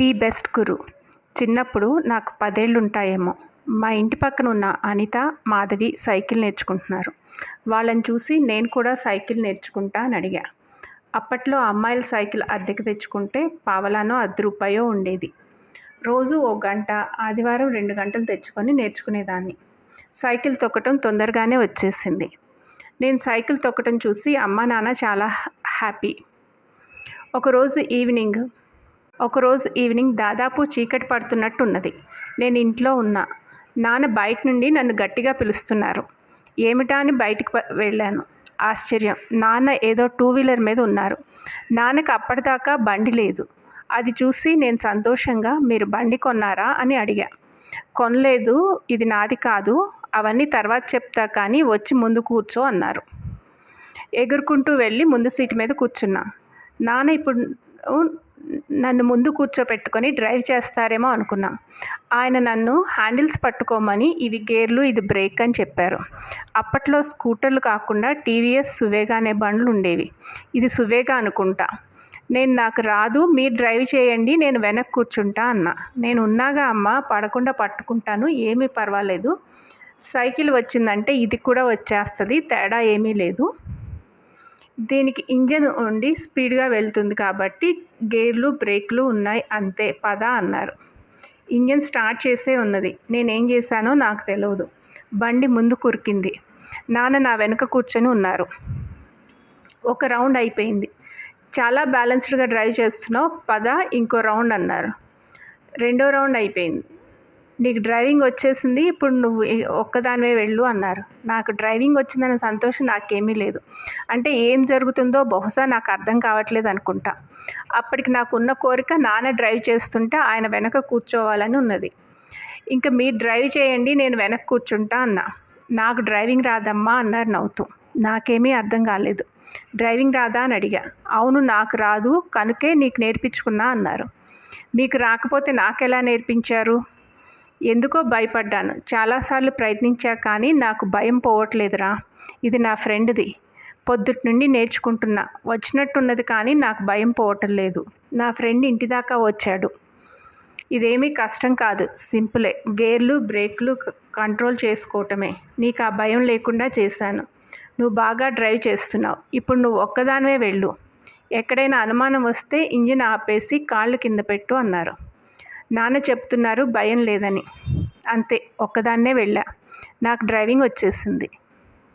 The best గురు. చిన్నప్పుడు నాకు 10 ఏళ్ళుంటాయేమో. మా ఇంటి పక్కన ఉన్న అనిత, మాధవి సైకిల్ నేర్చుకుంటున్నారు. వాళ్ళని చూసి నేను కూడా సైకిల్ నేర్చుకుంటా అని అడిగా. అప్పట్లో అమ్మాయిల సైకిల్ అద్దెకు తెచ్చుకుంటే పావలానో రూ. 10 ఉండేది. రోజు ఓ గంట, ఆదివారం 2 గంటలు తెచ్చుకొని నేర్చుకునేదాన్ని. సైకిల్ తొక్కటం తొందరగానే వచ్చేసింది. నేను సైకిల్ తొక్కటం చూసి అమ్మా నాన్న చాలా హ్యాపీ. ఒకరోజు ఈవినింగ్ దాదాపు చీకటి పడుతున్నట్టున్నది. నేను ఇంట్లో ఉన్నా. నాన్న బయట నుండి నన్ను గట్టిగా పిలుస్తున్నారు. ఏమిటా అని బయటికి వెళ్ళాను. ఆశ్చర్యం, నాన్న ఏదో 2 వీలర్ మీద ఉన్నారు. నాన్నకు అప్పటిదాకా బండి లేదు. అది చూసి నేను సంతోషంగా, మీరు బండి కొన్నారా అని అడిగా. కొనలేదు, ఇది నాది కాదు, అవన్నీ తర్వాత చెప్తా కానీ వచ్చి ముందు కూర్చో అన్నారు. ఎగురుకుంటూ వెళ్ళి ముందు సీటు మీద కూర్చున్నా. నాన్న ఇప్పుడు నన్ను ముందు కూర్చోపెట్టుకొని డ్రైవ్ చేస్తారేమో అనుకున్నా. ఆయన నన్ను హ్యాండిల్స్ పట్టుకోమని ఇవి గేర్లు, ఇది బ్రేక్ అని చెప్పారు. అప్పట్లో స్కూటర్లు కాకుండా టీవీఎస్ సువేగా అనే బండ్లు ఉండేవి. ఇది సువేగా అనుకుంటా. నాకు రాదు, మీరు డ్రైవ్ చేయండి, నేను వెనక్కి కూర్చుంటా అన్నా. నేను ఉన్నాగా అమ్మ, పడకుండా పట్టుకుంటాను, ఏమీ పర్వాలేదు. సైకిల్ వచ్చిందంటే ఇది కూడా వచ్చేస్తుంది, తేడా ఏమీ లేదు. దీనికి ఇంజన్ ఉండి స్పీడ్గా వెళ్తుంది కాబట్టి గేర్లు, బ్రేక్లు ఉన్నాయి అంతే, పద అన్నారు. ఇంజన్ స్టార్ట్ చేసే ఉన్నది. నేనేం చేశానో నాకు తెలియదు. బండి ముందు కురికింది. నాన్న నా వెనుక కూర్చొని ఉన్నారు. ఒక రౌండ్ అయిపోయింది. చాలా బ్యాలెన్స్డ్గా డ్రైవ్ చేస్తున్నావు, పద ఇంకో రౌండ్ అన్నారు. 2వ రౌండ్ అయిపోయింది. నీకు డ్రైవింగ్ వచ్చేసింది, ఇప్పుడు నువ్వు ఒక్కదానివే వెళ్ళు అన్నారు. నాకు డ్రైవింగ్ వచ్చిందన్న సంతోషం నాకేమీ లేదు. అంటే ఏం జరుగుతుందో బహుశా నాకు అర్థం కావట్లేదు అనుకుంటా. అప్పటికి నాకున్న కోరిక నాన్న డ్రైవ్ చేస్తుంటే ఆయన వెనక కూర్చోవాలని ఉన్నది. ఇంకా మీరు డ్రైవ్ చేయండి, నేను వెనక్కి కూర్చుంటా అన్నా. నాకు డ్రైవింగ్ రాదమ్మా అన్నారు నవ్వుతూ. నాకేమీ అర్థం కాలేదు. డ్రైవింగ్ రాదా అని అడిగా. అవును, నాకు రాదు, కనుకే నీకు నేర్పించుకున్నా అన్నారు. మీకు రాకపోతే నాకెలా నేర్పించారు? ఎందుకో భయపడ్డాను. చాలాసార్లు ప్రయత్నించా కానీ నాకు భయం పోవట్లేదురా. ఇది నా ఫ్రెండ్ది, పొద్దుటి నుండి నేర్చుకుంటున్నా, వచ్చినట్టున్నది కానీ నాకు భయం పోవటం లేదు. నా ఫ్రెండ్ ఇంటి దాకా వచ్చాడు. ఇదేమీ కష్టం కాదు, సింపులే. గేర్లు, బ్రేక్లు కంట్రోల్ చేసుకోవటమే. నీకు ఆ భయం లేకుండా చేశాను. నువ్వు బాగా డ్రైవ్ చేస్తున్నావు. ఇప్పుడు నువ్వు ఒక్కదానివే వెళ్ళు. ఎక్కడైనా అనుమానం వస్తే ఇంజిన్ ఆపేసి కాళ్ళు కింద పెట్టు అన్నారు. నాన్న చెప్తున్నారు భయం లేదని. అంతే, ఒక్కదాన్నే వెళ్ళా. నాకు డ్రైవింగ్ వచ్చేసింది.